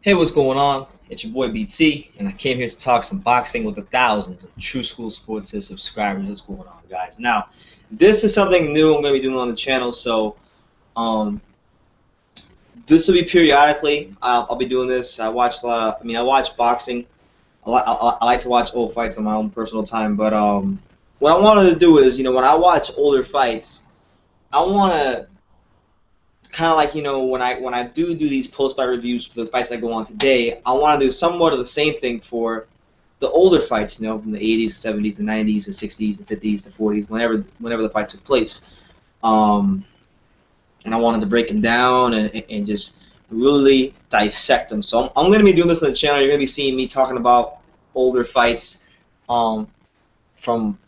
Hey, what's going on? It's your boy BT, and I came here to talk some boxing with the thousands of True School Sports subscribers. What's going on, guys? Now, this is something new I'm going to be doing on the channel, so um, this will be periodically. I'll be doing this. I watch a lot of, I watch boxing. I like to watch old fights on my own personal time, but what I wanted to do is, when I watch older fights, I want to kind of like when I do these post-fight reviews for the fights that go on today, I want to do somewhat of the same thing for the older fights, from the 80s, the 70s, the 90s, the 60s, the 50s, the 40s, whenever the fight took place. And I wanted to break them down and just really dissect them. So I'm going to be doing this on the channel. You're going to be seeing me talking about older fights from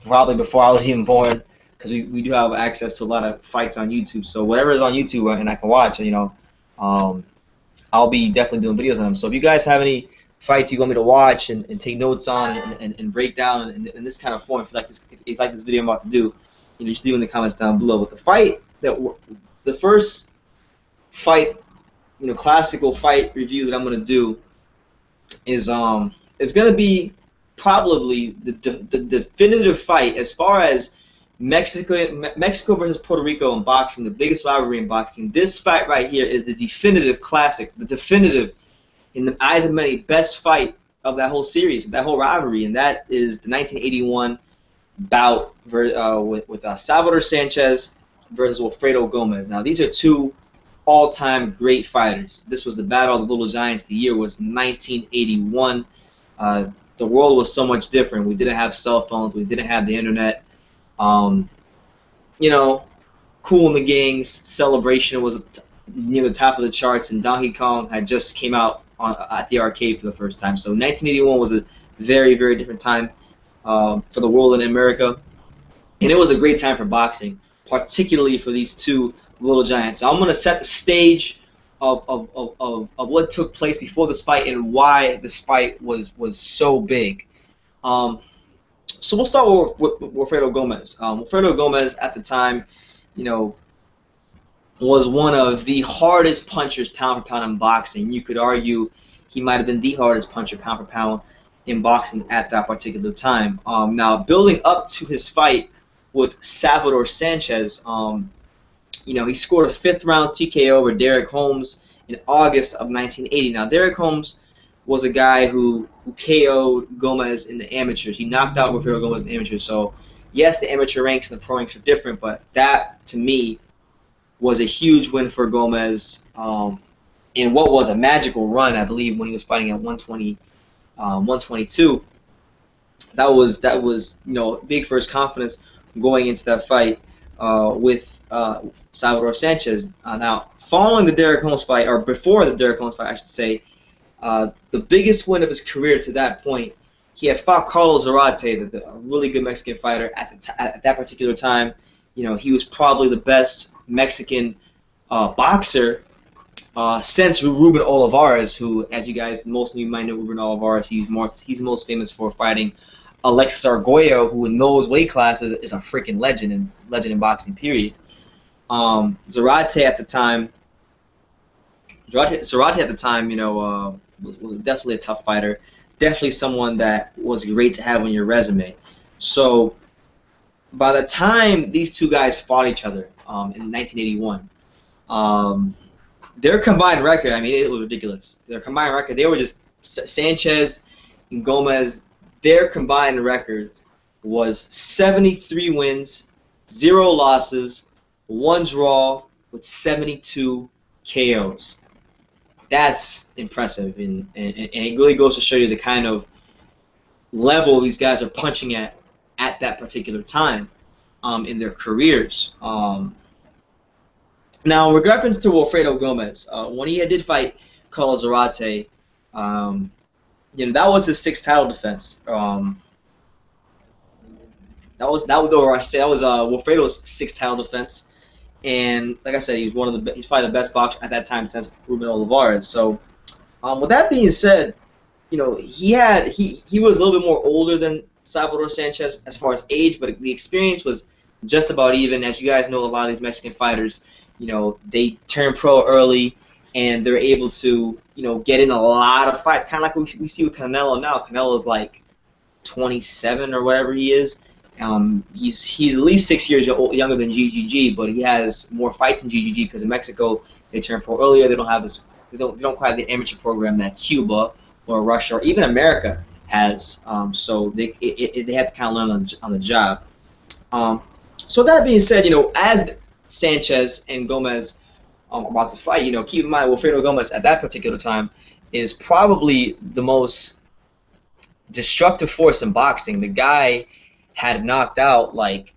probably before I was even born, because we do have access to a lot of fights on YouTube. So whatever is on YouTube and I can watch, I'll be definitely doing videos on them. So if you guys have any fights you want me to watch and take notes on and break down in this kind of form, if you like this video I'm about to do, just leave in the comments down below. But the first fight, classical fight review that I'm gonna do is gonna be probably the definitive fight as far as Mexico versus Puerto Rico in boxing, the biggest rivalry in boxing. This fight right here is the definitive classic, the definitive, in the eyes of many, best fight of that whole series, that whole rivalry, and that is the 1981 bout with Salvador Sanchez versus Wilfredo Gomez. Now, these are two all-time great fighters. This was the Battle of the Little Giants. The year was 1981. The world was so much different. We didn't have cell phones. We didn't have the internet. Cool in the Gang's Celebration was near the top of the charts, and Donkey Kong had just came out at the arcade for the first time. So 1981 was a very, very different time for the world in America, and it was a great time for boxing, particularly for these two little giants. So I'm going to set the stage of what took place before this fight and why this fight was so big. So we'll start with Wilfredo Gomez. Wilfredo Gomez at the time, was one of the hardest punchers pound for pound in boxing. You could argue he might have been the hardest puncher pound for pound in boxing at that particular time. Now, building up to his fight with Salvador Sanchez, he scored a fifth-round TKO over Derek Holmes in August of 1980. Now, Derek Holmes was a guy who KO'd Gomez in the amateurs. He knocked out Wilfredo Gomez in the amateurs. So, yes, the amateur ranks and the pro ranks are different, but that, to me, was a huge win for Gomez in what was a magical run, I believe, when he was fighting at 122. That was big for his confidence going into that fight with Salvador Sanchez. Now, following the Derek Holmes fight, or before the Derek Holmes fight, I should say, the biggest win of his career to that point, he had fought Carlos Zarate, a really good Mexican fighter at that particular time. He was probably the best Mexican boxer since Ruben Olivares, who, as you guys, most of you might know Ruben Olivares. He's most famous for fighting Alexis Arguello, who in those weight classes is a freaking legend in boxing, period. Zarate at the time, was definitely a tough fighter, definitely someone that was great to have on your resume. So by the time these two guys fought each other in 1981, their combined record, it was ridiculous. Their combined record, they were just, Sanchez and Gomez, their combined record was 73 wins, 0 losses, 1 draw, with 72 KOs. That's impressive, and it really goes to show you the kind of level these guys are punching at that particular time in their careers. Now, with reference to Wilfredo Gomez, when he did fight Carlos Zarate, that was his 6th title defense. That was Wilfredo's 6th title defense. And like I said, he's probably the best boxer at that time since Ruben Olivares. So, with that being said, he was a little bit more older than Salvador Sanchez as far as age, but the experience was just about even. As you guys know, a lot of these Mexican fighters, they turn pro early, and they're able to, get in a lot of fights, kind of like we see with Canelo now. Canelo's like 27 or whatever he is. He's at least 6 years younger than GGG, but he has more fights in GGG because in Mexico they turn pro earlier. They don't have this. They don't quite have the amateur program that Cuba or Russia or even America has. So they have to kind of learn on the job. So that being said, as Sanchez and Gomez are about to fight, keep in mind Wilfredo Gomez at that particular time is probably the most destructive force in boxing. The guy had knocked out, like,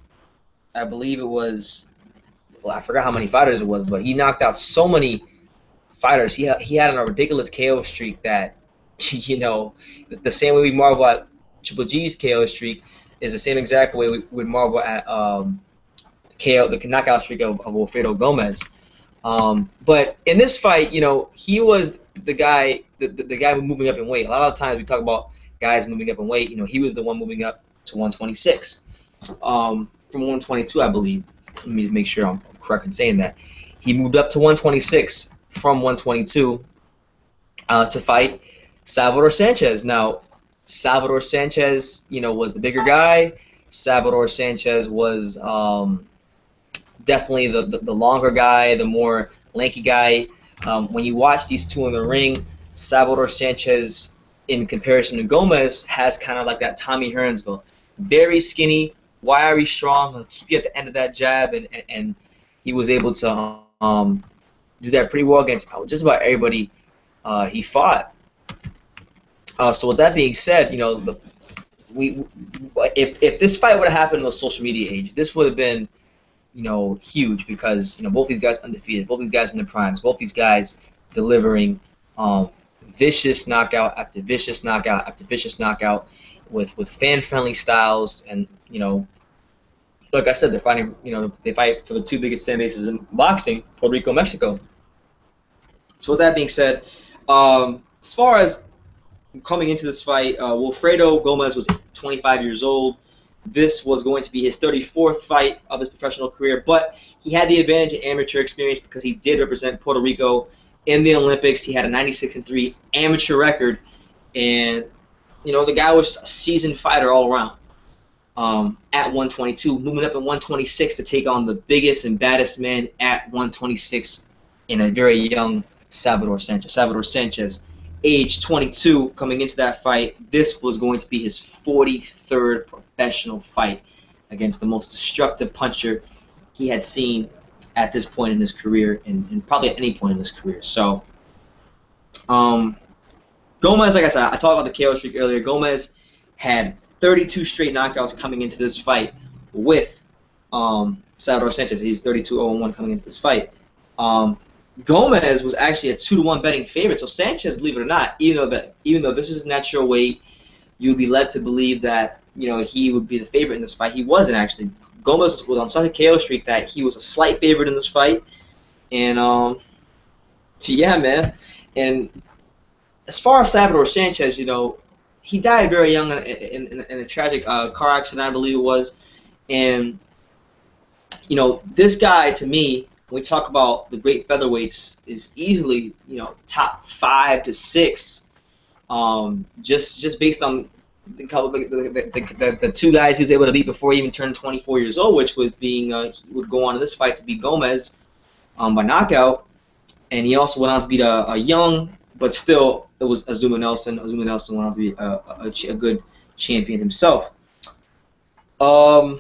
I believe it was, well, I forgot how many fighters it was, but he knocked out so many fighters. He had a ridiculous KO streak that, the same way we marvel at Triple G's KO streak is the same exact way we would marvel at the knockout streak of Wilfredo Gomez. But in this fight, he was the guy moving up in weight. A lot of times we talk about guys moving up in weight. He was the one moving up to 126 from 122, I believe. Let me make sure I'm correct in saying that. He moved up to 126 from 122 to fight Salvador Sanchez. Now, Salvador Sanchez, was the bigger guy. Salvador Sanchez was definitely the longer guy, the more lanky guy. When you watch these two in the ring, Salvador Sanchez, in comparison to Gomez, has kind of like that Tommy Hearnsville. Very skinny, wiry, strong. He'll keep you at the end of that jab, and he was able to do that pretty well against just about everybody he fought. So with that being said, if this fight would have happened in the social media age, this would have been, huge because both these guys undefeated, both these guys in their primes, both these guys delivering vicious knockout after vicious knockout after vicious knockout with fan-friendly styles, and like I said, they're fighting. They fight for the two biggest fan bases in boxing, Puerto Rico, Mexico. So with that being said, as far as coming into this fight, Wilfredo Gomez was 25 years old. This was going to be his 34th fight of his professional career, but he had the advantage of amateur experience because he did represent Puerto Rico in the Olympics. He had a 96-3 amateur record, and the guy was a seasoned fighter all around. At 122, moving up at 126 to take on the biggest and baddest man at 126 in a very young Salvador Sanchez. Salvador Sanchez, age 22, coming into that fight. This was going to be his 43rd professional fight against the most destructive puncher he had seen at this point in his career, and probably at any point in his career. So, Gomez, like I said, I talked about the KO streak earlier. Gomez had 32 straight knockouts coming into this fight with Salvador Sanchez. He's 32-0-1 coming into this fight. Gomez was actually a 2-1 betting favorite. So Sanchez, believe it or not, even though this is natural weight, you would be led to believe that he would be the favorite in this fight. He wasn't actually. Gomez was on such a KO streak that he was a slight favorite in this fight. And yeah, man. And as far as Salvador Sanchez, he died very young in a tragic car accident, I believe it was. And this guy, to me, when we talk about the great featherweights, is easily top 5 to 6, just based on the two guys he was able to beat before he even turned 24 years old, which was being he would go on in this fight to beat Gomez by knockout, and he also went on to beat a young, but still it was Azuma Nelson. Azuma Nelson went on to be a good champion himself. I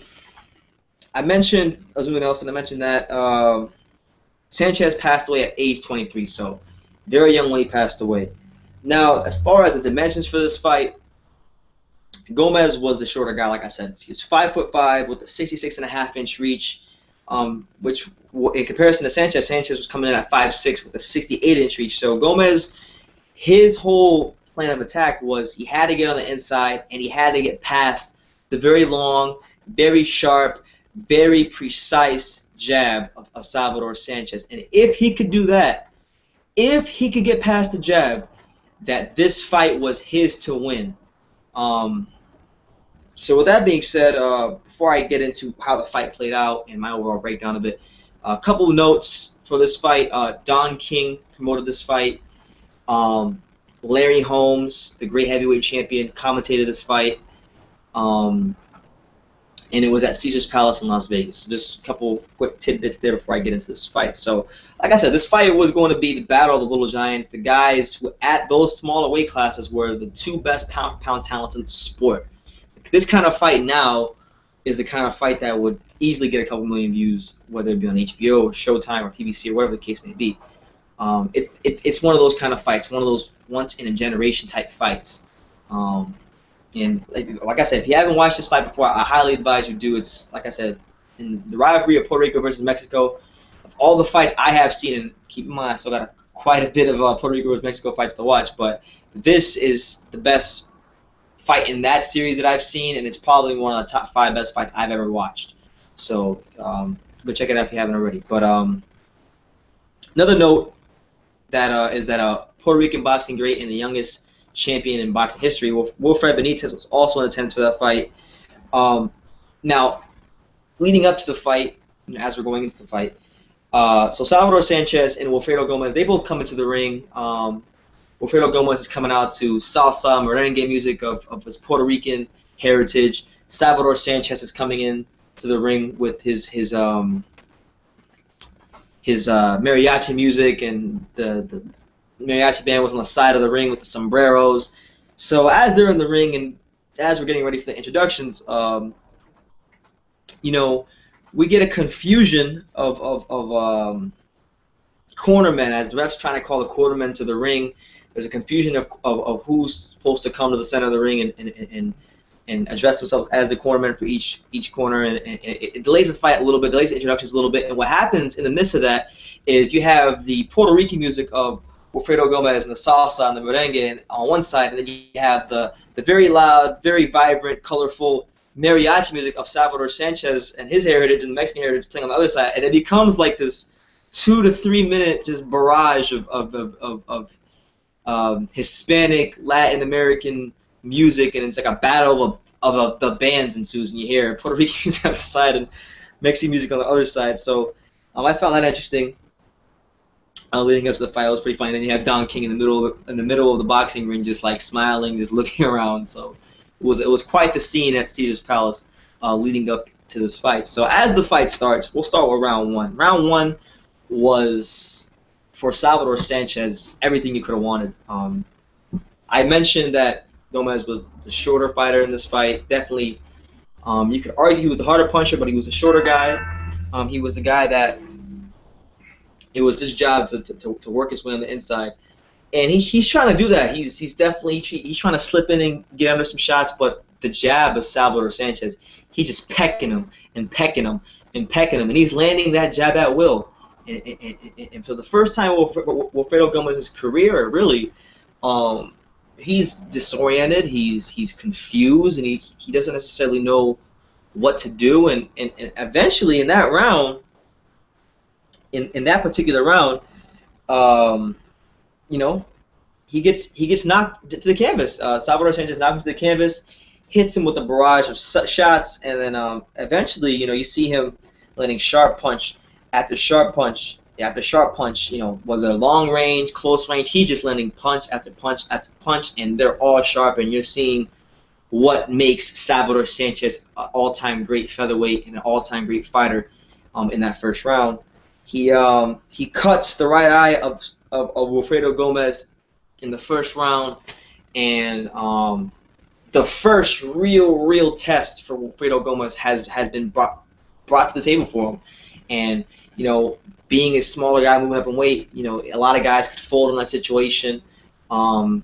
mentioned Azuma Nelson. I mentioned that Sanchez passed away at age 23, so very young when he passed away. Now, as far as the dimensions for this fight, Gomez was the shorter guy, like I said. He was 5'5" with a 66.5-inch reach, which, in comparison to Sanchez, Sanchez was coming in at 5'6" with a 68-inch reach. So Gomez, his whole plan of attack was he had to get on the inside and he had to get past the very long, very sharp, very precise jab of Salvador Sanchez. And if he could do that, if he could get past the jab, that this fight was his to win. So with that being said, before I get into how the fight played out and my overall breakdown of it, A couple notes for this fight. Don King promoted this fight. Larry Holmes, the great heavyweight champion, commentated this fight. And it was at Caesar's Palace in Las Vegas. So just a couple quick tidbits there before I get into this fight. So, like I said, this fight was going to be the battle of the little giants. The guys who, at those smaller weight classes, were the two best pound-for-pound talents in the sport. This kind of fight now is the kind of fight that would easily get a couple million views, whether it be on HBO or Showtime or PBC or whatever the case may be. It's one of those kind of fights, one of those once-in-a-generation type fights. And like I said, if you haven't watched this fight before, I highly advise you do. It's, like I said, in the rivalry of Puerto Rico versus Mexico, of all the fights I have seen, and keep in mind I still got quite a bit of Puerto Rico versus Mexico fights to watch, but this is the best fight in that series that I've seen, and it's probably one of the top 5 best fights I've ever watched. So go check it out if you haven't already. But another note that is that Puerto Rican boxing great and the youngest champion in boxing history, Wilfredo Benitez, was also in attendance for that fight. Now, leading up to the fight, as we're going into the fight, so Salvador Sanchez and Wilfredo Gomez, they both come into the ring. Wilfredo Gomez is coming out to salsa, merengue music of his Puerto Rican heritage. Salvador Sanchez is coming in to the ring with his mariachi music, and the mariachi band was on the side of the ring with the sombreros. So as they're in the ring and as we're getting ready for the introductions, we get a confusion of cornermen as the ref's trying to call the cornermen to the ring. There's a confusion of who's supposed to come to the center of the ring and address themselves as the cornermen for each corner, and it delays the fight a little bit, delays the introductions a little bit. And what happens in the midst of that is you have the Puerto Rican music of Wilfredo Gomez and the salsa and the merengue on one side, and then you have the very loud, very vibrant, colorful mariachi music of Salvador Sanchez and his heritage and the Mexican heritage playing on the other side, and it becomes like this 2 to 3 minute just barrage of Hispanic, Latin American music, and it's like a battle of the bands ensues, and you hear Puerto Rican music on the side and Mexican music on the other side. So I found that interesting. Leading up to the fight, it was pretty funny. Then you have Don King in the middle of the boxing ring, just like smiling, just looking around. So it was quite the scene at Caesar's Palace leading up to this fight. So as the fight starts, we'll start with round 1. Round 1 was for Salvador Sanchez everything you could have wanted. I mentioned that Gomez was the shorter fighter in this fight. Definitely, you could argue he was the harder puncher, but he was a shorter guy. He was the guy that it was his job to work his way on the inside, and he's trying to do that. He's definitely trying to slip in and get under some shots, but the jab of Salvador Sanchez, he's just pecking him and pecking him and pecking him, and he's landing that jab at will. And for the first time in Wilfredo Gomez's career, really, he's disoriented, he's confused, and he doesn't necessarily know what to do. And eventually in that round, in that particular round, he gets knocked to the canvas. Salvador Sanchez knocks him to the canvas, hits him with a barrage of shots, and then eventually, you see him landing sharp punch after sharp punch after sharp punch. Whether long range, close range, he's just landing punch after punch after punch, and they're all sharp. And you're seeing what makes Salvador Sanchez an all-time great featherweight and an all-time great fighter. In that first round, he cuts the right eye of Wilfredo Gomez in the first round, and the first real test for Wilfredo Gomez has been brought to the table for him. And being a smaller guy moving up in weight, a lot of guys could fold in that situation. And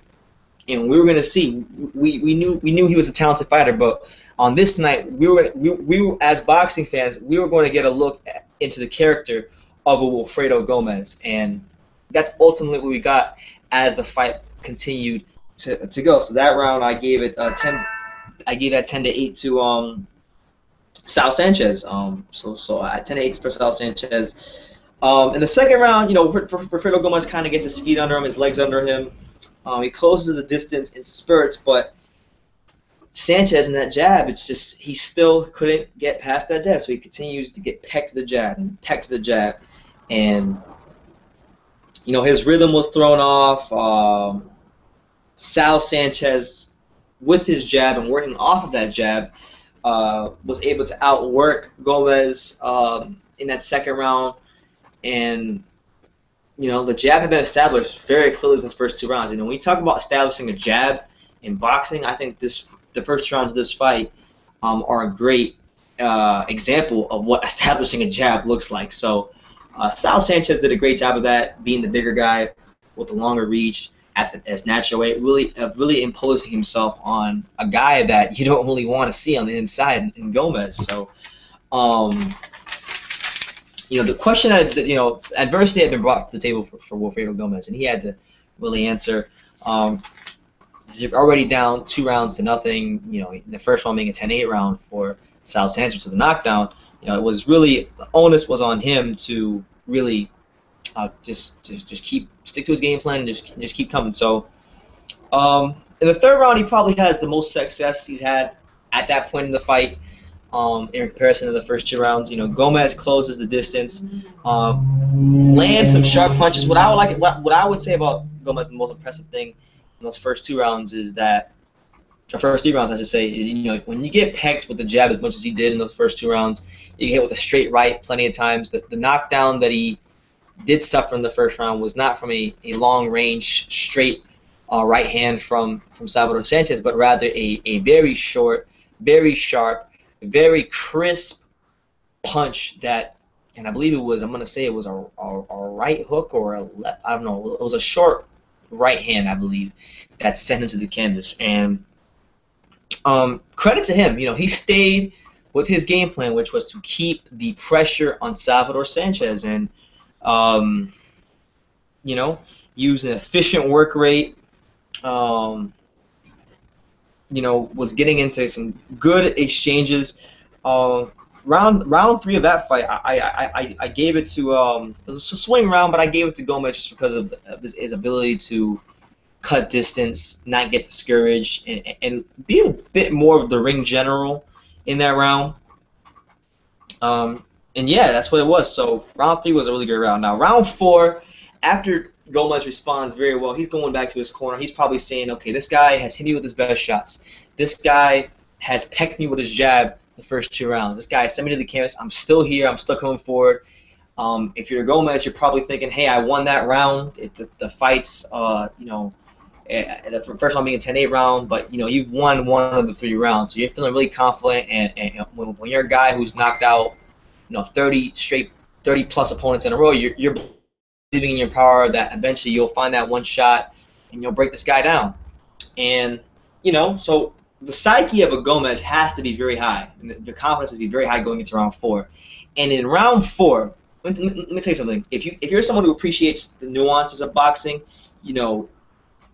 we were gonna see. We knew he was a talented fighter, but on this night, we were as boxing fans, we were going to get a look into the character of a Wilfredo Gomez, and that's ultimately what we got as the fight continued to go. So that round, I gave it 10. I gave that 10-8 to Sal Sanchez. So at 10-8 for Sal Sanchez. In the second round, Wilfredo Gomez kind of gets his feet under him, his legs under him. He closes the distance in spurts, but Sanchez and that jab, it's just he still couldn't get past that jab, so he continues to get pecked with the jab and pecked with the jab, and his rhythm was thrown off. Sal Sanchez, with his jab and working off of that jab, was able to outwork Gomez in that second round, and the jab had been established very clearly in the first 2 rounds. When you talk about establishing a jab in boxing, I think the first rounds of this fight are a great example of what establishing a jab looks like. So Sal Sanchez did a great job of that, being the bigger guy with the longer reach as natural weight, really imposing himself on a guy that you don't really want to see on the inside in Gomez. So, the question adversity had been brought to the table for Wilfredo Gomez, and he had to really answer. You're already down 2-0, the first one being a 10-8 round for Sal Sanchez to the knockdown. It was really, the onus was on him to really just stick to his game plan and just keep coming. So in the third round, he probably has the most success he's had at that point in the fight in comparison to the first 2 rounds. Gomez closes the distance, lands some sharp punches. What I would say about Gomez, the most impressive thing in those first 2 rounds is that, or first 3 rounds I should say, is when you get pecked with the jab as much as he did in those first 2 rounds, you get hit with a straight right plenty of times. The knockdown that he did suffer in the first round was not from a long range straight right hand from Salvador Sanchez, but rather a very short, very sharp, very crisp punch that, and I believe it was, I'm going to say it was a right hook or a left, I don't know, it was a short right hand, I believe, that sent him to the canvas. And credit to him, he stayed with his game plan, which was to keep the pressure on Salvador Sanchez, and use an efficient work rate, was getting into some good exchanges. Round 3 of that fight, I gave it to, it was a swing round, but I gave it to Gomez just because of his ability to cut distance, not get discouraged, and be a bit more of the ring general in that round. And yeah, that's what it was. So round 3 was a really good round. Now round 4, after Gomez responds very well, he's going back to his corner. He's probably saying, okay, this guy has hit me with his best shots. This guy has pecked me with his jab the first 2 rounds. This guy sent me to the canvas. I'm still here. I'm still coming forward. If you're Gomez, you're probably thinking, hey, I won that round. The fight's, the first one being a 10-8 round, but you've won 1 of the 3 rounds, so you're feeling really confident. And when you're a guy who's knocked out 30 plus opponents in a row, you're believing in your power that eventually you'll find that one shot and you'll break this guy down. And so the psyche of a Gomez has to be very high, and the confidence has to be very high going into round 4. And in round 4, let me tell you something. If you're someone who appreciates the nuances of boxing,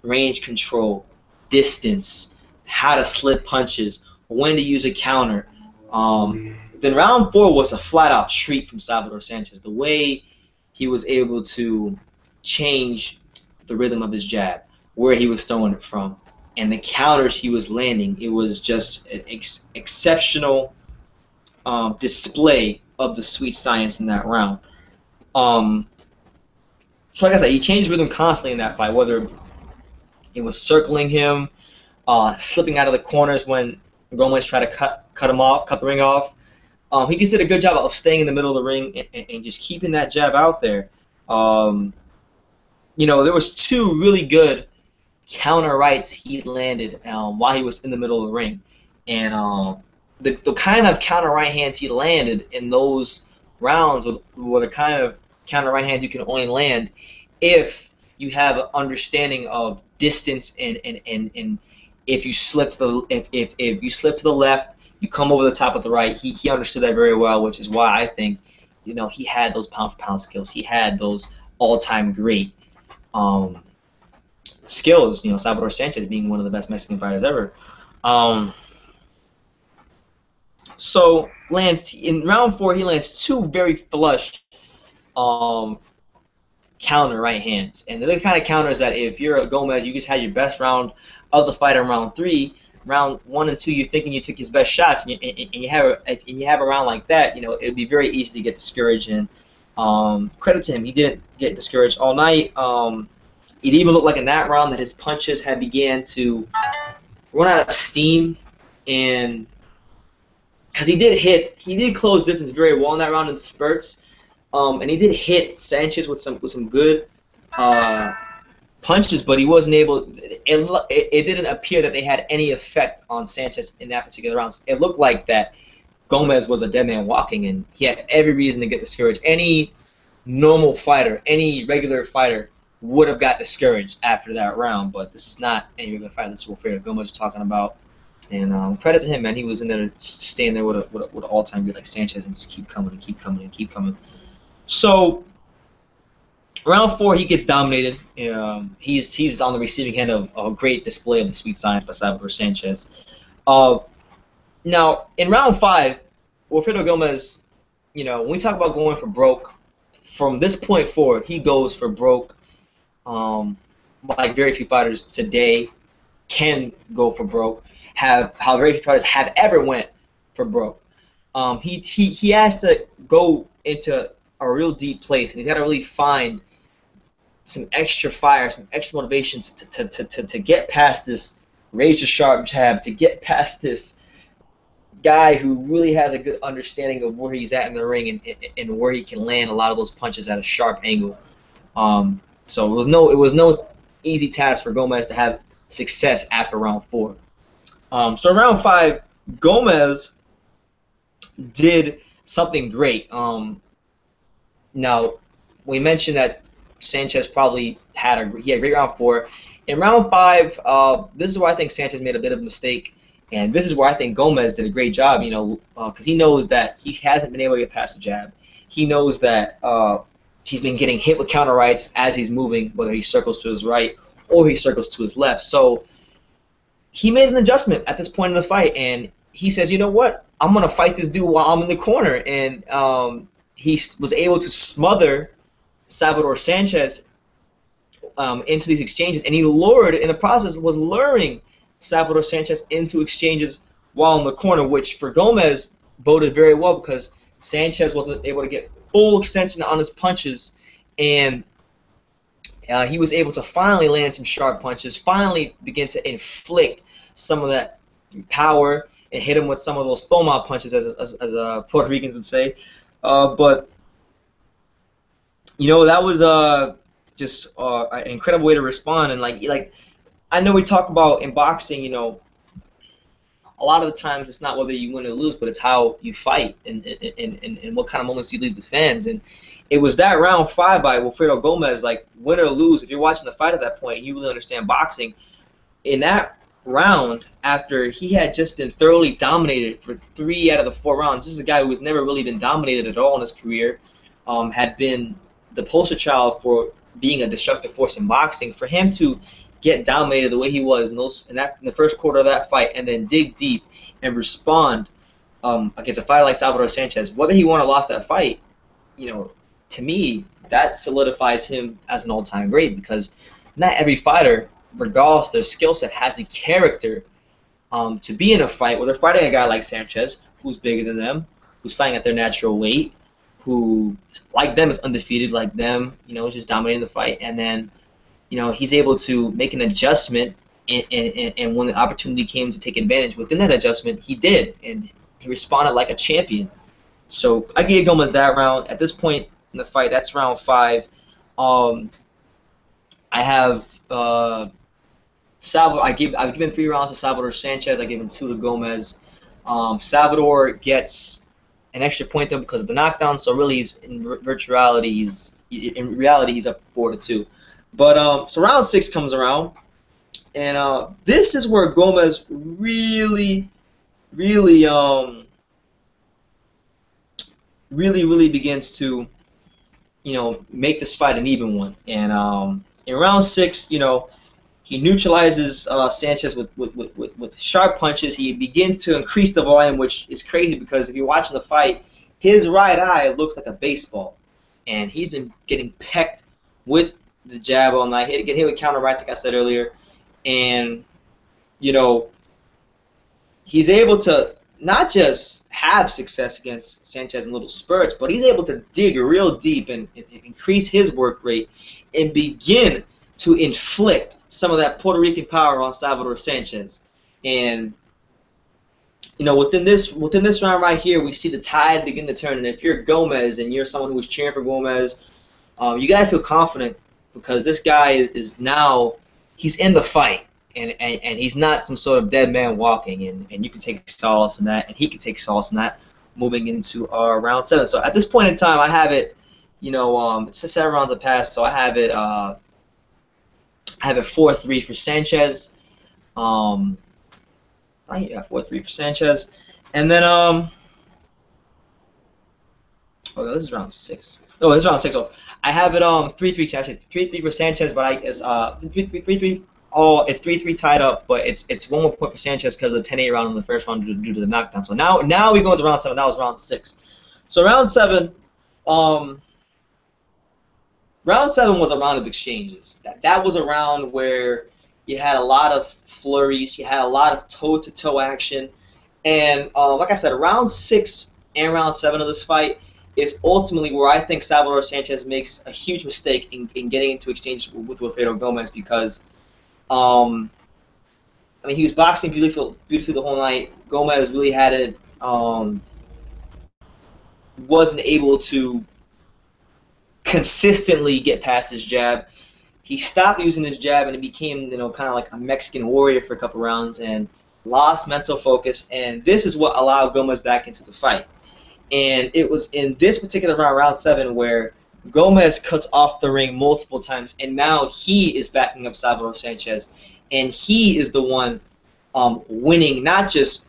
range control, distance, how to slip punches, when to use a counter, then round 4 was a flat-out treat from Salvador Sanchez. The way he was able to change the rhythm of his jab, where he was throwing it from, and the counters he was landing, it was just an exceptional display of the sweet science in that round. So like I said, he changed rhythm constantly in that fight, whether it was circling him, slipping out of the corners when Gomez tried to cut him off, cut the ring off. He just did a good job of staying in the middle of the ring and just keeping that jab out there. There was 2 really good counter rights he landed while he was in the middle of the ring, and the kind of counter right hands he landed in those rounds were the kind of counter right hands you can only land if you have an understanding of distance and if you slip to the if you slip to the left, you come over the top of the right. He understood that very well, which is why I think he had those pound for pound skills. He had those all-time great skills. Salvador Sanchez being one of the best Mexican fighters ever. So in round 4, he lands 2 very flush counter right hands, and they're the kind of counters that if you're a Gomez, you just had your best round of the fight in round 3. round 1 and 2, you're thinking you took his best shots, and you have a round like that, you know, it'd be very easy to get discouraged. And credit to him, he didn't get discouraged all night. It even looked like in that round that his punches had began to run out of steam, and because he did close distance very well in that round in spurts, and he did hit Sanchez with some good punches, but he wasn't able. It didn't appear that they had any effect on Sanchez in that particular round. It looked like that Gomez was a dead man walking, and he had every reason to get discouraged. Any normal fighter, any regular fighter would have got discouraged after that round, but this is not any regular fighter. This is Wilfredo Gomez talking about. And credit to him, man. He was in there, staying there with an all-time beat like Sanchez, and just keep coming and keep coming and keep coming. So round 4, he gets dominated. He's on the receiving end of a great display of the sweet science by Salvador Sanchez. Now in round 5, Wilfredo Gomez, you know, when we talk about going for broke, from this point forward, he goes for broke. Like very few fighters today can go for broke. How very few fighters have ever went for broke. He has to go into a real deep place, and he's got to really find some extra fire, some extra motivation to get past this razor sharp jab, to get past this guy who really has a good understanding of where he's at in the ring, and where he can land a lot of those punches at a sharp angle. So it was no easy task for Gomez to have success after round 4. So round 5, Gomez did something great. Now we mentioned that Sanchez probably had a great round 4. In round 5, this is where I think Sanchez made a bit of a mistake, and this is where I think Gomez did a great job. You know, because he knows that he hasn't been able to get past the jab. He knows that he's been getting hit with counter rights as he's moving, whether he circles to his right or he circles to his left. So he made an adjustment at this point in the fight, and he says, you know what, I'm going to fight this dude while I'm in the corner. And he was able to smother Salvador Sanchez into these exchanges, and he lured, in the process, was luring Salvador Sanchez into exchanges while in the corner, which for Gomez boded very well, because Sanchez wasn't able to get full extension on his punches, and he was able to finally land some sharp punches, finally begin to inflict some of that power, and hit him with some of those toma punches, as Puerto Ricans would say. But you know, that was just an incredible way to respond. And like I know we talk about in boxing, you know, a lot of the times it's not whether you win or lose, but it's how you fight, and what kind of moments you leave the fans. And it was that round 5 by Wilfredo Gomez, like win or lose. If you're watching the fight at that point and you really understand boxing, in that round, after he had just been thoroughly dominated for 3 out of the 4 rounds, this is a guy who has never really been dominated at all in his career, had been the poster child for being a destructive force in boxing. For him to get dominated the way he was in the first quarter of that fight, and then dig deep and respond against a fighter like Salvador Sanchez, whether he won or lost that fight, you know, to me, that solidifies him as an all-time great, because not every fighter, regardless of their skill set, has the character to be in a fight where they're fighting a guy like Sanchez, who's bigger than them, who's fighting at their natural weight, who, like them, is undefeated, like them, you know, is just dominating the fight. And then, you know, he's able to make an adjustment, and when the opportunity came to take advantage within that adjustment, he did, and he responded like a champion. So I gave Gomez that round. At this point in the fight, that's round 5. I have I've given 3 rounds to Salvador Sanchez. I gave him 2 to Gomez. Salvador gets an extra point though because of the knockdown. So really, in reality, he's up 4-2. But so round 6 comes around, and this is where Gomez really begins to, you know, make this fight an even one. And in round 6, you know, he neutralizes Sanchez with sharp punches. He begins to increase the volume, which is crazy because if you're watching the fight, his right eye looks like a baseball, and he's been getting pecked with the jab all night. He get hit with counter right, like I said earlier, and you know, he's able to not just have success against Sanchez in little spurts, but he's able to dig real deep and increase his work rate and begin to inflict some of that Puerto Rican power on Salvador Sanchez. And you know, within this round right here, we see the tide begin to turn. And if you're Gomez and you're someone who was cheering for Gomez, you gotta feel confident because this guy is now he's in the fight. And he's not some sort of dead man walking, and you can take solace in that, and he can take solace in that moving into round 7. So at this point in time, I have it, you know, it's just 7 rounds have passed, so I have it 4-3 for Sanchez. Yeah, 4-3 for Sanchez, and then oh, this is round 6. No, this is round 6. So I have it 3-3. Actually 3-3 for Sanchez, but it's 3-3. Oh, it's 3-3 tied up, but it's 1 more point for Sanchez because of the 10-8 round in the first round due to the knockdown. So now we go into round 7. That was round 6. So round 7, round 7 was a round of exchanges. That was a round where you had a lot of flurries, you had a lot of toe-to-toe action, and like I said, round 6 and round 7 of this fight is ultimately where I think Salvador Sanchez makes a huge mistake in getting into exchange with Wilfredo Gomez because. I mean, he was boxing beautifully the whole night. Gomez really had it. Wasn't able to consistently get past his jab. He stopped using his jab and it became, you know, kind of like a Mexican warrior for a couple rounds and lost mental focus. And this is what allowed Gomez back into the fight. And it was in this particular round, round 7, where Gomez cuts off the ring multiple times, and now he is backing up Salvador Sanchez, and he is the one winning not just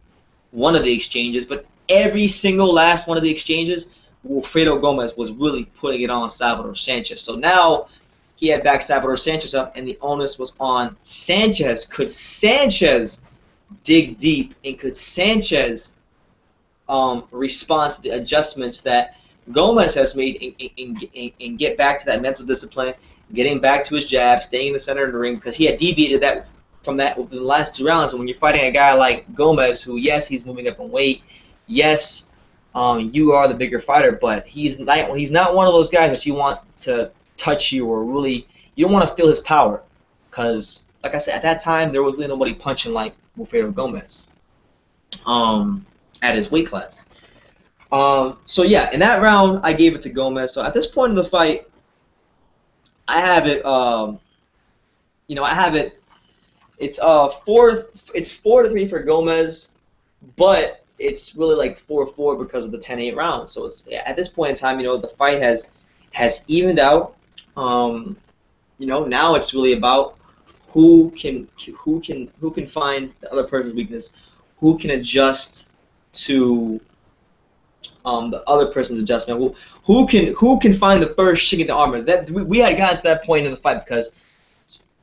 one of the exchanges, but every single last one of the exchanges. Wilfredo Gomez was really putting it on Salvador Sanchez. So now he had backed Salvador Sanchez up, and the onus was on Sanchez. Could Sanchez dig deep, and could Sanchez respond to the adjustments that Gomez has made and get back to that mental discipline, getting back to his jab, staying in the center of the ring, because he had deviated from that within the last 2 rounds. And when you're fighting a guy like Gomez, who, yes, he's moving up in weight, yes, you are the bigger fighter, but he's not one of those guys that you want to touch you or really, you don't want to feel his power, because, like I said, at that time, there was really nobody punching like Wilfredo Gomez at his weight class. So yeah, in that round, I gave it to Gomez. So at this point in the fight, I have it. You know, I have it. It's 4-3 for Gomez, but it's really like 4-4 because of the 10-8 round. So it's at this point in time, you know, the fight has evened out. You know, now it's really about who can find the other person's weakness, who can adjust to the other person's adjustment. Well, who can find the first chink in the armor? That we had gotten to that point in the fight because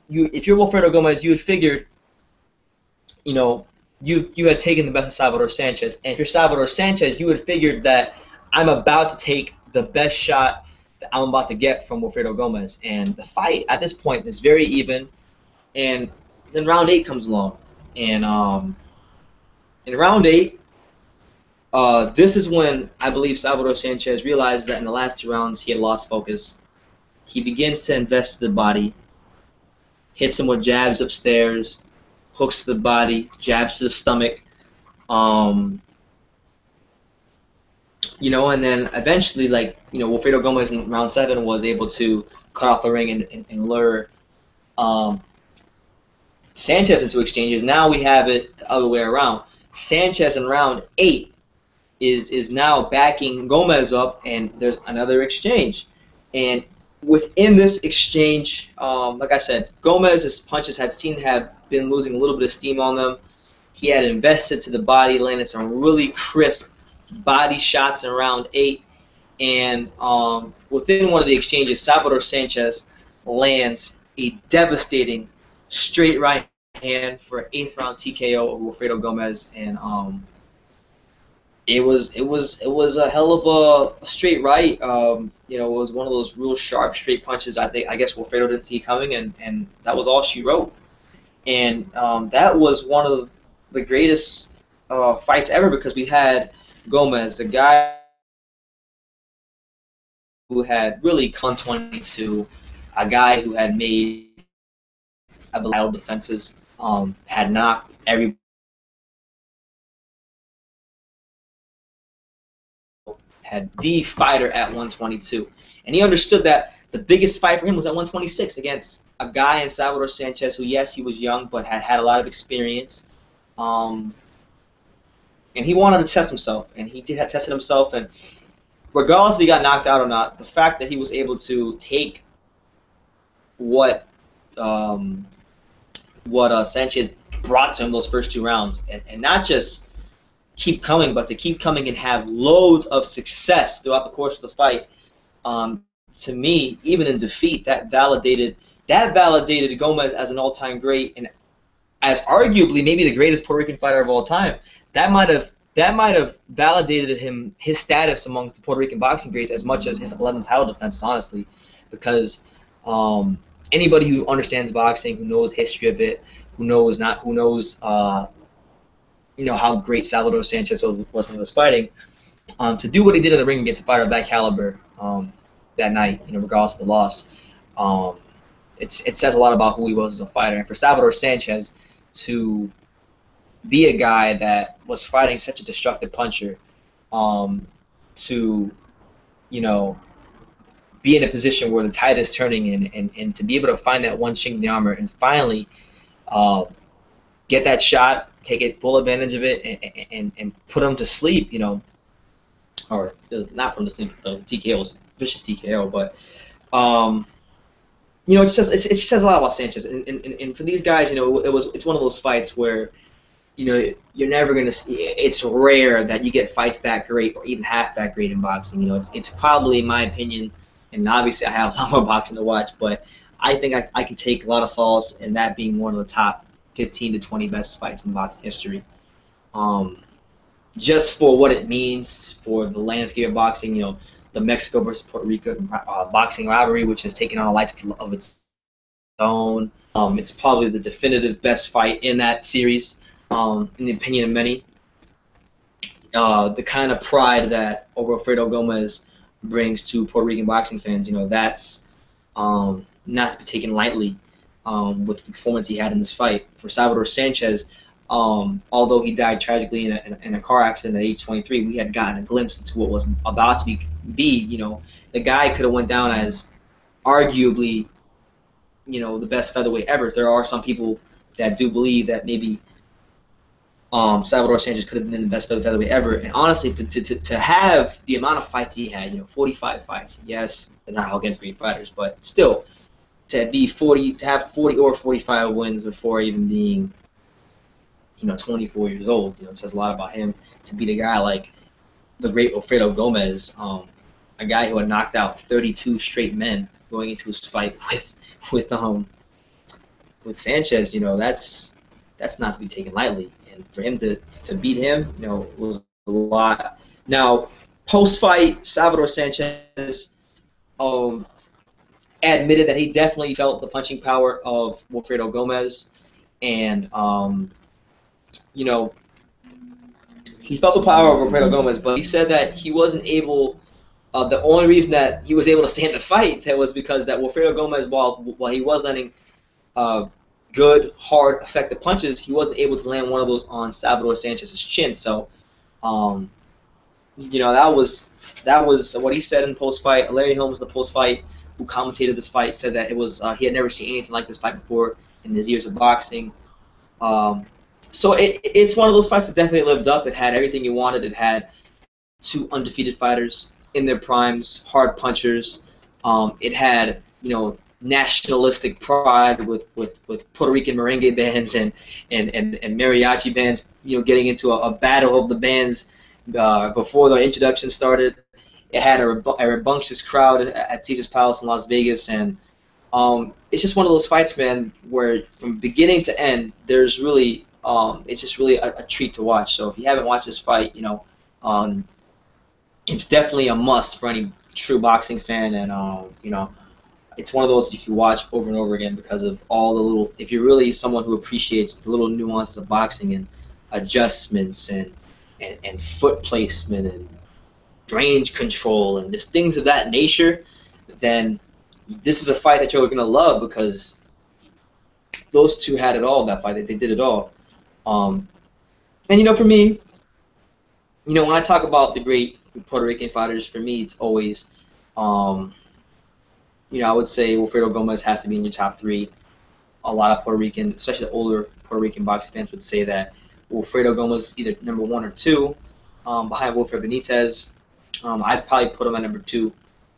if you're Wilfredo Gomez, you had figured, you know, you had taken the best of Salvador Sanchez, and if you're Salvador Sanchez, you had figured that I'm about to take the best shot that I'm about to get from Wilfredo Gomez, and the fight at this point is very even, and then round 8 comes along, and in round 8. This is when I believe Salvador Sanchez realized that in the last 2 rounds he had lost focus. He begins to invest to the body, hits him with jabs upstairs, hooks to the body, jabs to the stomach. You know, and then eventually, like, you know, Wilfredo Gomez in round 7 was able to cut off the ring and lure Sanchez into exchanges. Now we have it the other way around. Sanchez in round 8 is now backing Gomez up, and there's another exchange. And within this exchange, like I said, Gomez's punches had seemed to have been losing a little bit of steam on them. He had invested to the body, landed some really crisp body shots in round 8. And within one of the exchanges, Salvador Sanchez lands a devastating straight right hand for an 8th round TKO of Wilfredo Gomez, and it was a hell of a straight right. You know, it was one of those real sharp straight punches. I guess Wilfredo didn't see coming, and that was all she wrote. And that was one of the greatest fights ever, because we had Gomez, the guy who had really come 22, a guy who had made, I believe, title defenses, had knocked every, had the fighter at 122, and he understood that the biggest fight for him was at 126 against a guy in Salvador Sanchez who, yes, he was young, but had a lot of experience. Um, and he wanted to test himself, and he had tested himself, and regardless if he got knocked out or not, the fact that he was able to take what Sanchez brought to him those first 2 rounds, and not just keep coming, but to keep coming and have loads of success throughout the course of the fight, to me, even in defeat, that validated Gomez as an all-time great, and as arguably maybe the greatest Puerto Rican fighter of all time. That might have validated his status amongst the Puerto Rican boxing greats as much as his 11 title defenses, honestly, because anybody who understands boxing, who knows history of it, who knows how great Salvador Sanchez was when he was fighting, to do what he did in the ring against a fighter of that caliber that night, regardless of the loss, it says a lot about who he was as a fighter. And for Salvador Sanchez to be a guy that was fighting such a destructive puncher, to be in a position where the tide is turning and to be able to find that one chink in the armor and finally get that shot, take it full advantage of it, and put him to sleep, or not put him to sleep. The TKO was a vicious TKO, but it just says a lot about Sanchez. And for these guys, it's one of those fights where you're never gonna see. It's rare that you get fights that great or even half that great in boxing. It's probably, in my opinion, and obviously I have a lot more boxing to watch, but I think I can take a lot of solace in that being one of the top 15 to 20 best fights in boxing history. Just for what it means for the landscape of boxing, the Mexico versus Puerto Rico boxing rivalry, which has taken on a life of its own. It's probably the definitive best fight in that series, in the opinion of many. The kind of pride that Wilfredo Gomez brings to Puerto Rican boxing fans, that's not to be taken lightly. With the performance he had in this fight. For Salvador Sanchez, although he died tragically in a car accident at age 23, we had gotten a glimpse into what was about to be. The guy could have went down as arguably, the best featherweight ever. There are some people that do believe that maybe Salvador Sanchez could have been the best featherweight ever. And honestly, to have the amount of fights he had, 45 fights. Yes, they're not all against great fighters, but still. To have 40 or 45 wins before even being, 24 years old, it says a lot about him. To beat a guy like the great Wilfredo Gomez, a guy who had knocked out 32 straight men going into his fight with Sanchez, that's not to be taken lightly. And for him to beat him, was a lot. Now, post-fight, Salvador Sanchez, admitted that he definitely felt the punching power of Wilfredo Gomez, and he felt the power of Wilfredo Gomez, but he said that he wasn't able. The only reason that he was able to stay in the fight was because that Wilfredo Gomez, while he was landing good, hard, effective punches, he wasn't able to land one of those on Salvador Sanchez's chin. So, that was what he said in the post-fight. Larry Holmes, in the post-fight, who commentated this fight, said that it was he had never seen anything like this fight before in his years of boxing. So it's one of those fights that definitely lived up. It had everything you wanted. It had two undefeated fighters in their primes, hard punchers. It had nationalistic pride with Puerto Rican merengue bands and mariachi bands getting into a battle of the bands before the introduction started. It had a rambunctious crowd at Caesar's Palace in Las Vegas, and it's just one of those fights, man, where from beginning to end, there's really it's just really a treat to watch. So if you haven't watched this fight, it's definitely a must for any true boxing fan, and it's one of those you can watch over and over again because of all the little. If you're really someone who appreciates the little nuances of boxing and adjustments and foot placement and range control and just things of that nature, then this is a fight that you're going to love, because those two had it all in that fight. They did it all. And for me, when I talk about the great Puerto Rican fighters, for me it's always, I would say Wilfredo Gomez has to be in your top three. A lot of Puerto Rican, especially the older Puerto Rican boxing fans, would say that Wilfredo Gomez is either number 1 or 2, behind Wilfred Benitez. I'd probably put him at number 2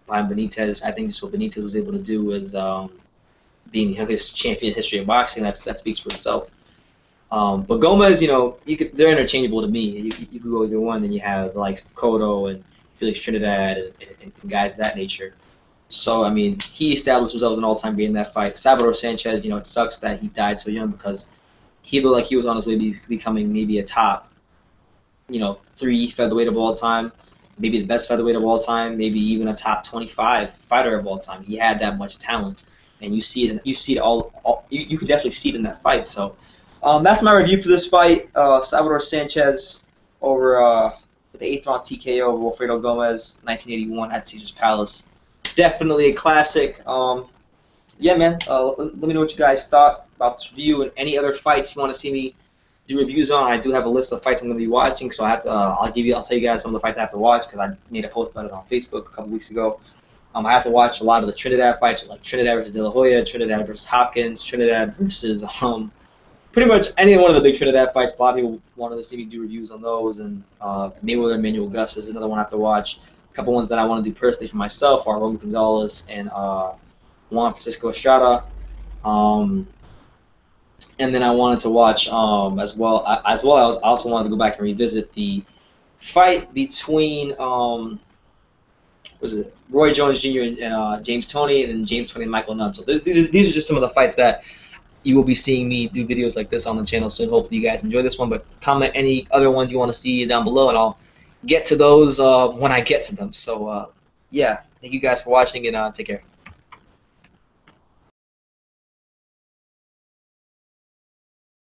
behind Benitez. I think just what Benitez was able to do is being the youngest champion in the history of boxing. That speaks for itself. But Gomez, they're interchangeable to me. You could go either one. Then you have the likes of Cotto and Felix Trinidad and guys of that nature. So, he established himself as an all-time great in that fight. Salvador Sanchez, it sucks that he died so young, because he looked like he was on his way to becoming maybe a top, 3 featherweight of all time, maybe the best featherweight of all time, maybe even a top 25 fighter of all time. He had that much talent, and you see it. You could definitely see it in that fight. So, that's my review for this fight. Salvador Sanchez over the 8th round TKO over Wilfredo Gomez, 1981 at Caesar's Palace. Definitely a classic. Yeah, man. Let me know what you guys thought about this review and any other fights you want to see me do reviews on. I do have a list of fights I'm going to be watching, so I have to. I'll tell you guys some of the fights I have to watch, because I made a post about it on Facebook a couple weeks ago. I have to watch a lot of the Trinidad fights, like Trinidad versus De La Hoya, Trinidad versus Hopkins, Trinidad versus pretty much any one of the big Trinidad fights. A lot of people wanted to see me do reviews on those, and Mayweather Emmanuel Gus is another one I have to watch. A couple ones that I want to do personally for myself are Roman Gonzalez and Juan Francisco Estrada. And then I wanted to watch as well. I also wanted to go back and revisit the fight between Roy Jones Jr. and James Toney, and then James Toney and Michael Nunn. So these are just some of the fights that you will be seeing me do videos like this on the channel soon. Hopefully you guys enjoy this one, but comment any other ones you want to see down below, and I'll get to those when I get to them. So yeah, thank you guys for watching, and take care.